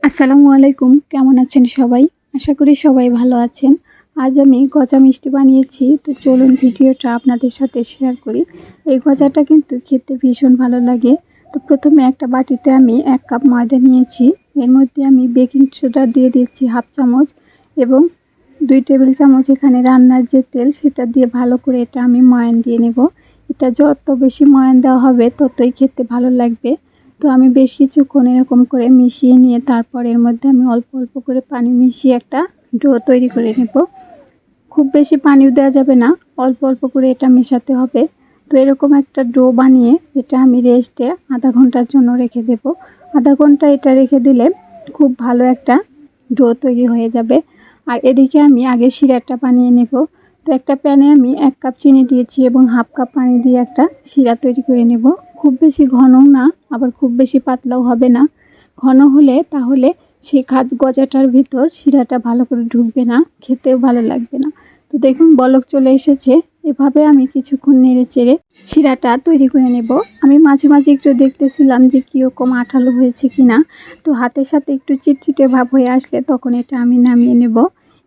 আসসালামু আলাইকুম, কেমন আছেন সবাই? আশা করি সবাই ভালো আছেন। আজ আমি গজা মিষ্টি বানিয়েছি, তো চলুন ভিডিওটা আপনাদের সাথে শেয়ার করি। এই গজাটা কিন্তু খেতে ভীষণ ভালো লাগে। তো প্রথমে একটা বাটিতে আমি 1 কাপ ময়দা নিয়েছি। এর মধ্যে আমি বেকিং সোডা দিয়ে দিচ্ছি 1/2 চামচ এবং 2 টেবিল চামচ এখানে রান্নার যে তেল সেটা দিয়ে ভালো করে এটা আমি ময়ান দিয়ে নেব। এটা যত বেশি ময়ান দেওয়া হবে ততই খেতে ভালো লাগবে। তো আমি বেশ কিছুক্ষণ এরকম করে মিশিয়ে নিয়ে তারপর এর মধ্যে আমি অল্প অল্প করে পানি মিশিয়ে একটা ডো তৈরি করে নেব। খুব বেশি পানিও দেওয়া যাবে না, অল্প অল্প করে এটা মেশাতে হবে। তো এরকম একটা ডো বানিয়ে এটা আমি রেস্টে আধা ঘন্টার জন্য রেখে দেব। আধা ঘন্টা এটা রেখে দিলে খুব ভালো একটা ডো তৈরি হয়ে যাবে। আর এদিকে আমি আগে শিরাটা বানিয়ে নেব। তো একটা প্যানে আমি 1 কাপ চিনি দিয়েছি এবং 1/2 কাপ পানি দিয়ে একটা শিরা তৈরি করে নেব। খুব বেশি ঘনও না, আবার খুব বেশি পাতলাও হবে না। ঘন হলে তাহলে সেই গজাটার ভিতর শিরাটা ভালো করে ঢুকবে না, খেতেও ভালো লাগবে না। তো দেখুন বলক চলে এসেছে। এভাবে আমি কিছুক্ষণ নেড়ে চেড়ে শিরাটা তৈরি করে নেব। আমি মাঝে মাঝে একটু দেখতেছিলাম যে কীরকম আঠালো হয়েছে কিনা। তো হাতের সাথে একটু চিটচিটে ভাব হয়ে আসলে তখন এটা আমি নামিয়ে নেব।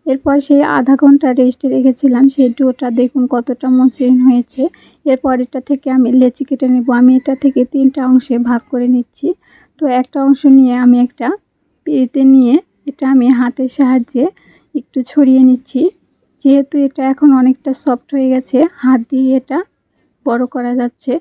এরপর সেই আধা ঘন্টা রেস্টে রেখেছিলাম সেই ডোটা দেখুন কতটা মসৃণ হয়েছে। এরপর এটা থেকে আমি লেচি কেটে নেব। আমি এটা থেকে 3টা অংশে ভাগ করে নিচ্ছি। তো একটা অংশ নিয়ে আমি একটা পিঁড়িতে নিয়ে এটা আমি হাতের সাহায্যে একটু ছড়িয়ে নিচ্ছি। যেহেতু এটা এখন অনেকটা সফট হয়ে গেছে, হাত দিয়ে এটা বড় করা যাচ্ছে।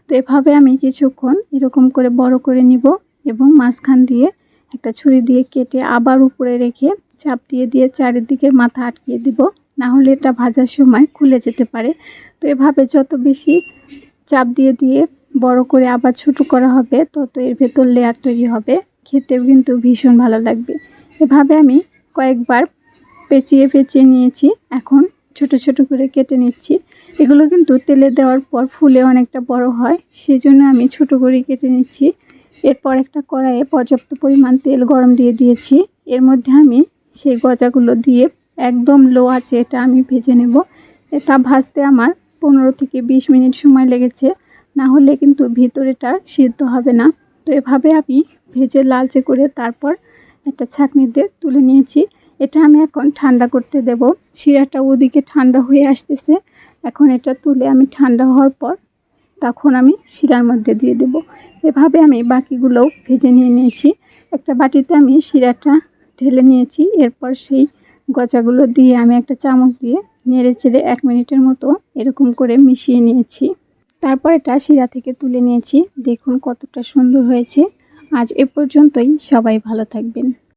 তো এভাবে আমি কিছুক্ষণ এরকম করে বড় করে নিব এবং মাঝখান দিয়ে একটা ছুরি দিয়ে কেটে আবার উপরে রেখে চাপ দিয়ে দিয়ে চারিদিকে মাথা আটকিয়ে দিব, না হলে এটা ভাজার সময় খুলে যেতে পারে। তো এভাবে যত বেশি চাপ দিয়ে দিয়ে বড় করে আবার ছোট করা হবে তত এর ভেতর লেয়ার তৈরি হবে, খেতেও কিন্তু ভীষণ ভালো লাগবে। এভাবে আমি কয়েকবার পেঁচিয়ে পেঁচিয়ে নিয়েছি। এখন ছোট ছোট করে কেটে নিচ্ছি। এগুলো কিন্তু তেলে দেওয়ার পর ফুলে অনেকটা বড় হয়, সেজন্য আমি ছোট করে কেটে নিচ্ছি। এরপর একটা কড়াইয়ে পর্যাপ্ত পরিমাণ তেল গরম দিয়ে দিয়েছি। এর মধ্যে আমি সেই গজাগুলো দিয়ে একদম লো আঁচে এটা আমি ভেজে নেব। এটা ভাজতে আমার 15 থেকে 20 মিনিট সময় লেগেছে, না হলে কিন্তু ভিতরেটা সিদ্ধ হবে না। তো এভাবে আমি ভেজে লালচে করে তারপর একটা ছাঁকনিতে তুলে নিয়েছি। এটা আমি এখন ঠান্ডা করতে দেব। শিরাটা ওদিকে ঠান্ডা হয়ে আসতেছে। এখন এটা তুলে আমি ঠান্ডা হওয়ার পর তখন আমি শিরার মধ্যে দিয়ে দেব। এভাবে আমি বাকিগুলোও ভেজে নিয়েছি। একটা বাটিতে আমি শিরাটা ঢেলে নিয়েছি। এরপর সেই গজাগুলো দিয়ে আমি একটা চামচ দিয়ে নেড়ে চেড়ে 1 মিনিটের মতো এরকম করে মিশিয়ে নিয়েছি। তারপর এটা শিরা থেকে তুলে নিয়েছি। দেখুন কতটা সুন্দর হয়েছে। আজ এ পর্যন্তই, সবাই ভালো থাকবেন।